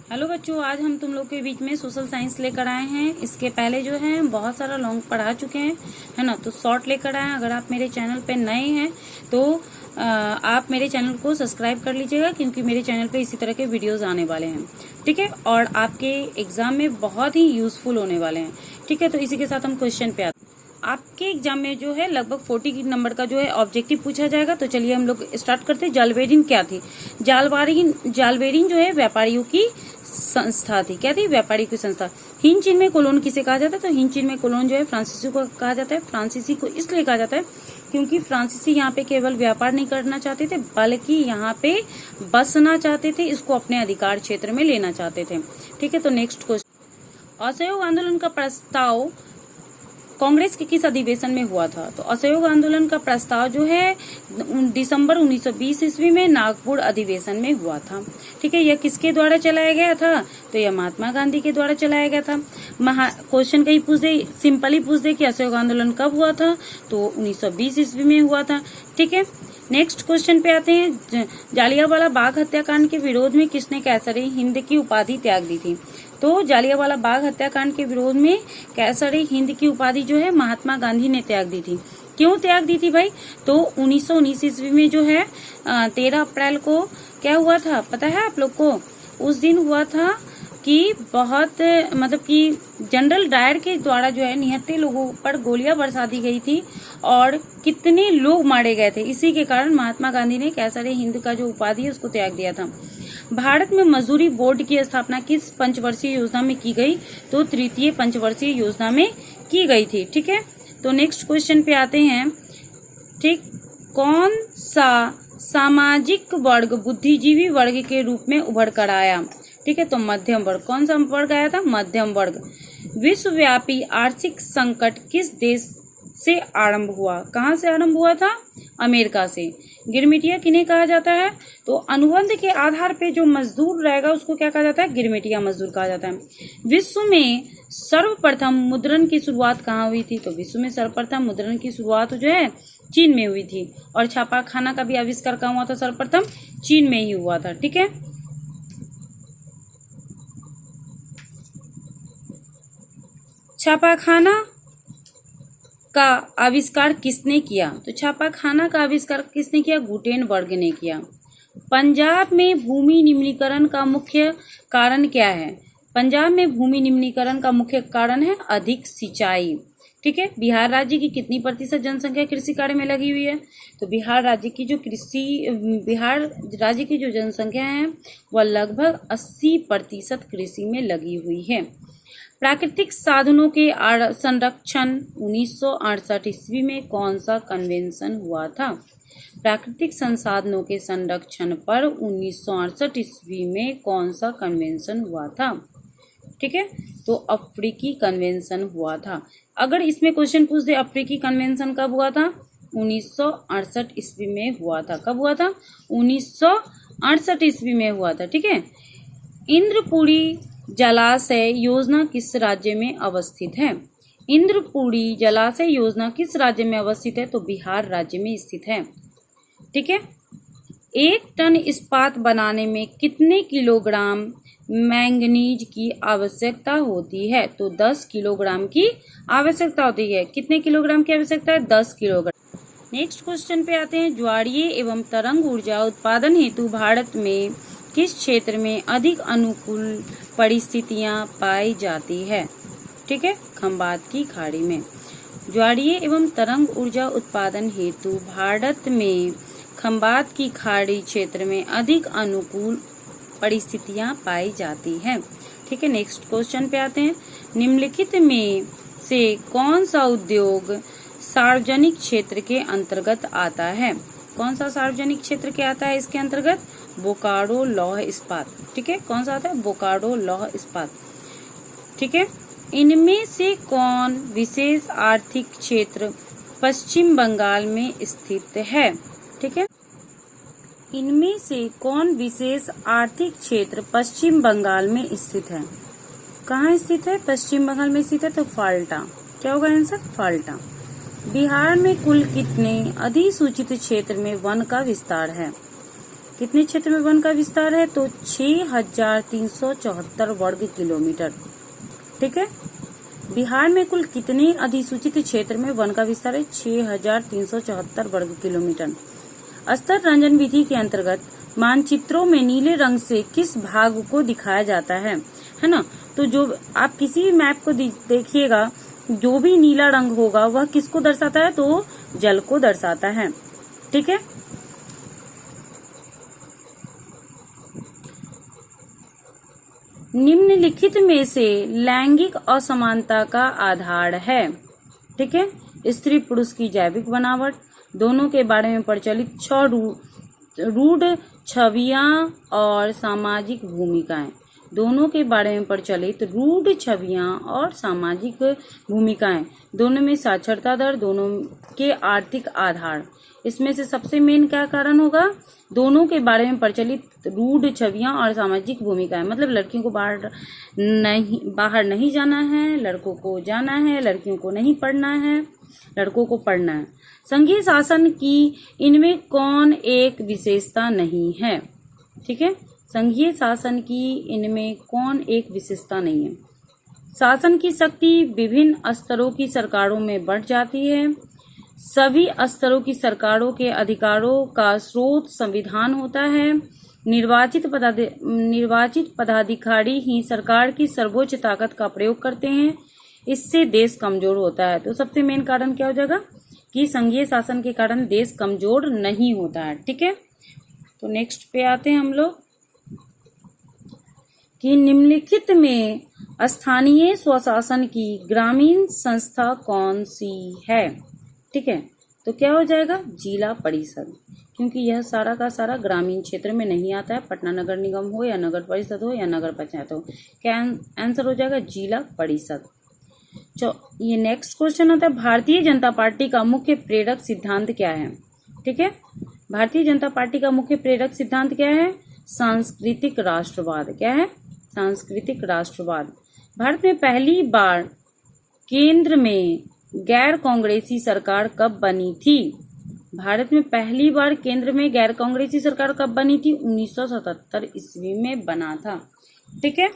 Hello बच्चों, आज हम तुम लोग के बीच में सोशल साइंस लेकर आए हैं। इसके पहले जो है बहुत सारा लॉन्ग पढ़ा चुके हैं, है ना। तो शॉर्ट लेकर आए हैं। अगर आप मेरे चैनल पे नए हैं तो आप मेरे चैनल को सब्सक्राइब कर लीजिएगा, क्योंकि मेरे चैनल पे इसी तरह के वीडियोस आने वाले हैं, ठीक है। और आपके एग्जाम में बहुत ही यूजफुल होने वाले हैं, ठीक है। तो इसी के साथ हम क्वेश्चन पे आते हैं। आपके एग्जाम में जो है लगभग 40 नंबर का जो है ऑब्जेक्टिव पूछा जाएगा। तो चलिए हम लोग स्टार्ट करते हैं। जालबेरिन क्या थी? जालबेरिन जो है व्यापारियों की संस्था थी। क्या थी? व्यापारी की संस्था। हिन चीन में कोलोन किसे कहा जाता है? तो हिन चीन में कोलोन जो है फ्रांसीसी को कहा जाता है। फ्रांसीसी को इसलिए कहा जाता है क्योंकि फ्रांसीसी यहाँ पे केवल व्यापार नहीं करना चाहते थे, बल्कि यहाँ पे बसना चाहते थे, इसको अपने अधिकार क्षेत्र में लेना चाहते थे, ठीक है। तो नेक्स्ट क्वेश्चन, असहयोग आंदोलन का प्रस्ताव कांग्रेस के किस अधिवेशन में हुआ था? तो असहयोग आंदोलन का प्रस्ताव जो है दिसंबर 1920 ईस्वी में नागपुर अधिवेशन में हुआ था, ठीक है। यह किसके द्वारा चलाया गया था? तो यह महात्मा गांधी के द्वारा चलाया गया था। क्वेश्चन कहीं पूछ दे, सिंपली पूछ दे कि असहयोग आंदोलन कब हुआ था? तो 1920 ईस्वी में हुआ था, ठीक है। नेक्स्ट क्वेश्चन पे आते हैं। जालियांवाला बाग हत्याकांड के विरोध में किसने कैसर ए हिंद की उपाधि त्याग दी थी? तो जालियांवाला बाग हत्याकांड के विरोध में कैसर ए हिंद की उपाधि जो है महात्मा गांधी ने त्याग दी थी। क्यों त्याग दी थी भाई? तो 1919 ईस्वी में जो है 13 अप्रैल को क्या हुआ था पता है आप लोग को? उस दिन हुआ था कि बहुत मतलब कि जनरल डायर के द्वारा जो है निहत्थे लोगों पर गोलियां बरसा दी गई थी और कितने लोग मारे गए थे। इसी के कारण महात्मा गांधी ने कैसर ए हिंद का जो उपाधि है उसको त्याग दिया था। भारत में मजदूरी बोर्ड की स्थापना किस पंचवर्षीय योजना में की गई? तो तृतीय पंचवर्षीय योजना में की गई थी, ठीक है। तो नेक्स्ट क्वेश्चन पे आते हैं, ठीक। कौन सा सामाजिक वर्ग बुद्धिजीवी वर्ग के रूप में उभर कर आया? ठीक है, तो मध्यम वर्ग। कौन सा वर्ग आया था? मध्यम वर्ग। विश्वव्यापी आर्थिक संकट किस देश से आरंभ हुआ? कहाँ से आरंभ हुआ था? अमेरिका से। गिरमिटिया किन्हें कहा जाता है? तो अनुबंध के आधार पे जो मजदूर रहेगा उसको क्या कहा जाता है? गिरमिटिया मजदूर कहा जाता है। विश्व में सर्वप्रथम मुद्रण की शुरुआत कहाँ हुई थी? तो विश्व में सर्वप्रथम मुद्रण की शुरुआत जो है चीन में हुई थी। और छापाखाना का भी आविष्कार कहाँ हुआ था? सर्वप्रथम चीन में ही हुआ था, ठीक है। छापाखाना का आविष्कार किसने किया? तो छापाखाना का आविष्कार किसने किया? गुटेनबर्ग ने किया। पंजाब में भूमि निम्नीकरण का मुख्य कारण क्या है? पंजाब में भूमि निम्नीकरण का मुख्य कारण है अधिक सिंचाई, ठीक है। बिहार राज्य की कितनी प्रतिशत जनसंख्या कृषि कार्य में लगी हुई है? तो बिहार राज्य की जो जनसंख्या है वह लगभग 80% कृषि में लगी हुई है। प्राकृतिक साधनों के संरक्षण 1968 ईस्वी में कौन सा कन्वेंशन हुआ था? प्राकृतिक संसाधनों के संरक्षण पर 1968 ईस्वी में कौन सा कन्वेंशन हुआ था? ठीक है, तो अफ्रीकी कन्वेंशन हुआ था। अगर इसमें क्वेश्चन पूछ दे अफ्रीकी कन्वेंशन कब हुआ था? 1968 ईस्वी में हुआ था। कब हुआ था? 1968 ईस्वी में हुआ था, ठीक है। इंद्रपुरी जलाशय योजना किस राज्य में अवस्थित है? इंद्रपुरी जलाशय योजना किस राज्य में अवस्थित है? तो बिहार राज्य में स्थित है, ठीक है। 1 टन इस्पात बनाने में कितने किलोग्राम मैंगनीज की आवश्यकता होती है? तो 10 किलोग्राम की आवश्यकता होती है। कितने किलोग्राम की आवश्यकता है? 10 किलोग्राम। नेक्स्ट क्वेश्चन पे आते हैं। ज्वारीय एवं तरंग ऊर्जा उत्पादन हेतु भारत में किस क्षेत्र में अधिक अनुकूल परिस्थितियां पाई जाती है? ठीक है, खंबात की खाड़ी में। ज्वारीय एवं तरंग ऊर्जा उत्पादन हेतु भारत में खंबात की खाड़ी क्षेत्र में अधिक अनुकूल परिस्थितियां पाई जाती हैं, ठीक है। नेक्स्ट क्वेश्चन पे आते हैं। निम्नलिखित में से कौन सा उद्योग सार्वजनिक क्षेत्र के अंतर्गत आता है? कौन सा सार्वजनिक क्षेत्र के आता है इसके अंतर्गत? बोकारो लौह इस्पात, ठीक है। कौन सा आता है? बोकारो लौह इस्पात, ठीक है। इनमें से कौन विशेष आर्थिक क्षेत्र पश्चिम बंगाल में स्थित है? ठीक है, इनमें से कौन विशेष आर्थिक क्षेत्र पश्चिम बंगाल में स्थित है? कहाँ स्थित है? पश्चिम बंगाल में स्थित है। तो फाल्टा। क्या होगा आंसर? फाल्टा। बिहार में कुल कितने अधिसूचित क्षेत्र में वन का विस्तार है? कितने क्षेत्र में वन का विस्तार है? तो 6374 वर्ग किलोमीटर। ठीक है। बिहार में कुल कितने अधिसूचित क्षेत्र में वन का विस्तार है? 6374 वर्ग किलोमीटर। स्तर रंजन विधि के अंतर्गत मानचित्रों में नीले रंग से किस भाग को दिखाया जाता है ना? तो जो आप किसी भी मैप को देखिएगा, जो भी नीला रंग होगा वह किसको दर्शाता है? तो जल को दर्शाता है। ठीक है। निम्नलिखित में से लैंगिक असमानता का आधार है। ठीक है। स्त्री पुरुष की जैविक बनावट, दोनों के बारे में प्रचलित 6 रूढ़ छवियां और सामाजिक भूमिकाएं। दोनों के बारे में प्रचलित रूढ़ छवियां और सामाजिक भूमिकाएं, दोनों में साक्षरता दर, दोनों के आर्थिक आधार। इसमें से सबसे मेन क्या कारण होगा? दोनों के बारे में प्रचलित रूढ़ छवियां और सामाजिक भूमिकाएं। मतलब लड़कियों को बाहर नहीं जाना है, लड़कों को जाना है, लड़कियों को नहीं पढ़ना है, लड़कों को पढ़ना है। संघीय शासन की इनमें कौन एक विशेषता नहीं है? ठीक है। संघीय शासन की इनमें कौन एक विशेषता नहीं है? शासन की शक्ति विभिन्न स्तरों की सरकारों में बढ़ जाती है। सभी स्तरों की सरकारों के अधिकारों का स्रोत संविधान होता है। निर्वाचित पदाधिकारी ही सरकार की सर्वोच्च ताकत का प्रयोग करते हैं। इससे देश कमजोर होता है। तो सबसे मेन कारण क्या हो जाएगा? कि संघीय शासन के कारण देश कमजोर नहीं होता है। ठीक है। तो नेक्स्ट पे आते हैं हम लोग कि निम्नलिखित में स्थानीय स्वशासन की ग्रामीण संस्था कौन सी है? ठीक है। तो क्या हो जाएगा? जिला परिषद, क्योंकि यह सारा का सारा ग्रामीण क्षेत्र में नहीं आता है। पटना नगर निगम हो या नगर परिषद हो या नगर पंचायत हो, क्या आंसर हो जाएगा? जिला परिषद। ये नेक्स्ट क्वेश्चन आता है, भारतीय जनता पार्टी का मुख्य प्रेरक सिद्धांत क्या है? ठीक है। भारतीय जनता पार्टी का मुख्य प्रेरक सिद्धांत क्या है? सांस्कृतिक राष्ट्रवाद। क्या है? सांस्कृतिक राष्ट्रवाद। भारत में पहली बार केंद्र में गैर कांग्रेसी सरकार कब बनी थी? भारत में पहली बार केंद्र में गैर कांग्रेसी सरकार कब बनी थी? 1977 ईस्वी में बना था। ठीक है।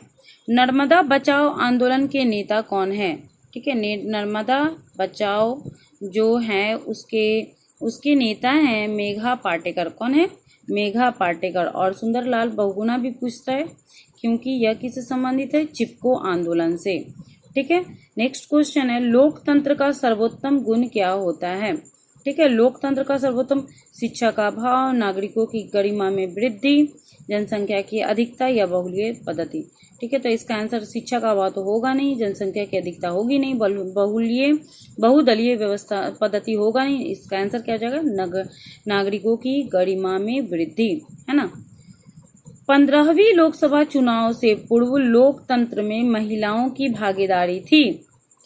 नर्मदा बचाओ आंदोलन के नेता कौन है? ठीक है। नर्मदा बचाओ जो है उसके नेता हैं मेघा पाटेकर। कौन है? मेघा पाटेकर। और सुंदरलाल बहुगुणा भी पूछता है, क्योंकि यह किससे संबंधित है? चिपको आंदोलन से। ठीक है। नेक्स्ट क्वेश्चन है, लोकतंत्र का सर्वोत्तम गुण क्या होता है? ठीक है। लोकतंत्र का सर्वोत्तम शिक्षा का अभाव, नागरिकों की गरिमा में वृद्धि, जनसंख्या की अधिकता या बहुदलीय पद्धति। ठीक है। तो इसका आंसर शिक्षा का अभाव तो होगा नहीं, जनसंख्या की अधिकता होगी नहीं, बहुदलीय व्यवस्था पद्धति होगा नहीं। इसका आंसर क्या हो जाएगा? नागरिकों की गरिमा में वृद्धि, है ना। 15वीं लोकसभा चुनाव से पूर्व लोकतंत्र में महिलाओं की भागीदारी थी।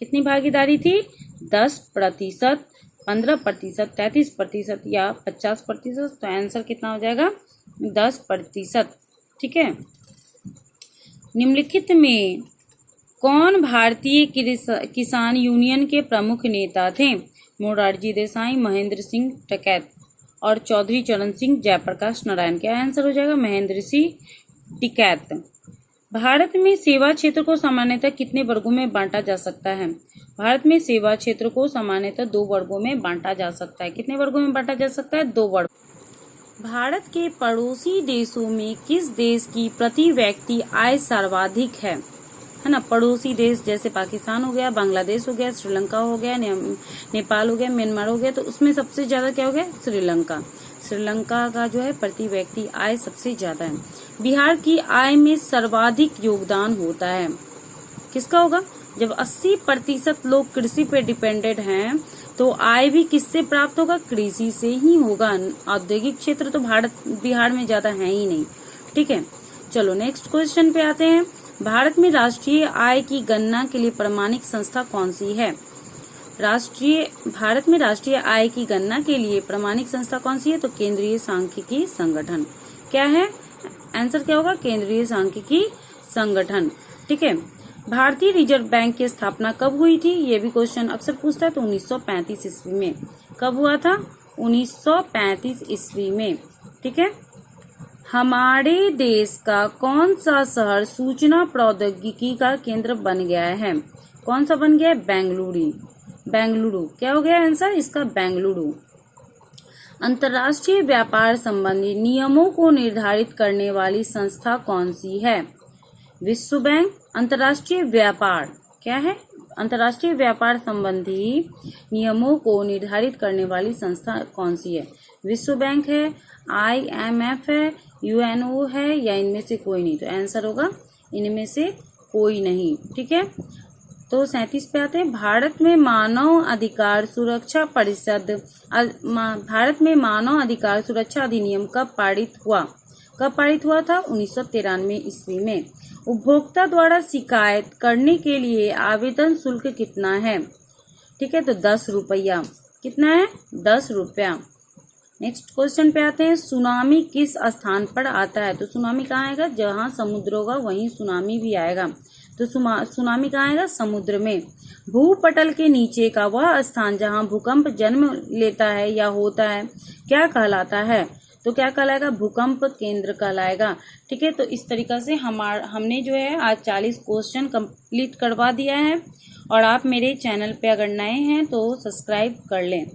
कितनी भागीदारी थी? 10%, 15%, 33% या 50%। तो आंसर कितना हो जाएगा? 10%। ठीक है। निम्नलिखित में कौन भारतीय किसान यूनियन के प्रमुख नेता थे? मोरारजी देसाई, महेंद्र सिंह टिकैत और चौधरी चरण सिंह जयप्रकाश नारायण। क्या आंसर हो जाएगा? महेंद्र सिंह टिकैत। भारत में सेवा क्षेत्र को सामान्यतः कितने वर्गों में बांटा जा सकता है? भारत में सेवा क्षेत्र को सामान्यतः 2 वर्गों में बांटा जा सकता है। कितने वर्गों में बांटा जा सकता है? 2 वर्ग। भारत के पड़ोसी देशों में किस देश की प्रति व्यक्ति आय सर्वाधिक है ना? पड़ोसी देश जैसे पाकिस्तान हो गया, बांग्लादेश हो गया, श्रीलंका हो गया, नेपाल हो गया, म्यांमार हो गया। तो उसमें सबसे ज्यादा क्या हो गया? श्रीलंका। श्रीलंका का जो है प्रति व्यक्ति आय सबसे ज्यादा है। बिहार की आय में सर्वाधिक योगदान होता है किसका होगा? जब 80% लोग कृषि पे डिपेंडेंट हैं, तो आय भी किससे प्राप्त होगा? कृषि से ही होगा। औद्योगिक क्षेत्र तो बिहार में ज्यादा है ही नहीं। ठीक है। चलो नेक्स्ट क्वेश्चन पे आते हैं। भारत में राष्ट्रीय आय की गणना के लिए प्रमाणिक संस्था कौन सी है? भारत में राष्ट्रीय आय की गणना के लिए प्रमाणिक संस्था कौन सी है? तो केंद्रीय सांख्यिकी संगठन। क्या है? आंसर क्या होगा? केंद्रीय सांख्यिकी संगठन। ठीक है। भारतीय रिजर्व बैंक की स्थापना कब हुई थी? ये भी क्वेश्चन अक्सर पूछता है। तो 1935 ईस्वी में। कब हुआ था? 1935 ईस्वी में। ठीक है। हमारे देश का कौन सा शहर सूचना प्रौद्योगिकी का केंद्र बन गया है? कौन सा बन गया है? बेंगलुरु। क्या हो गया आंसर इसका? बेंगलुरु। अंतर्राष्ट्रीय व्यापार संबंधी नियमों को निर्धारित करने वाली संस्था कौन सी है? विश्व बैंक। अंतर्राष्ट्रीय व्यापार क्या है? अंतर्राष्ट्रीय व्यापार संबंधी नियमों को निर्धारित करने वाली संस्था कौन सी है? विश्व बैंक है, IMF है, UNO है, या इनमें से कोई नहीं? तो आंसर होगा इनमें से कोई नहीं। ठीक है, तो 37 पे आते हैं। भारत में मानव अधिकार सुरक्षा अधिनियम कब पारित हुआ? कब पारित हुआ था? 1993 ईस्वी में। उपभोक्ता द्वारा शिकायत करने के लिए आवेदन शुल्क कितना है? ठीक है, तो 10 रुपया। कितना है? 10 रुपया। नेक्स्ट क्वेश्चन पे आते हैं। सुनामी किस स्थान पर आता है? तो सुनामी कहाँ आएगा? जहाँ समुद्र होगा वहीं सुनामी भी आएगा। तो सुनामी कहाँ आएगा? समुद्र में। भूपटल के नीचे का वह स्थान जहाँ भूकंप जन्म लेता है या होता है क्या कहलाता है? तो क्या कहलाएगा? भूकंप केंद्र कहलाएगा। ठीक है, तो इस तरीका से हमने जो है आज 40 क्वेश्चन कंप्लीट करवा दिया है। और आप मेरे चैनल पे अगर नए हैं तो सब्सक्राइब कर लें।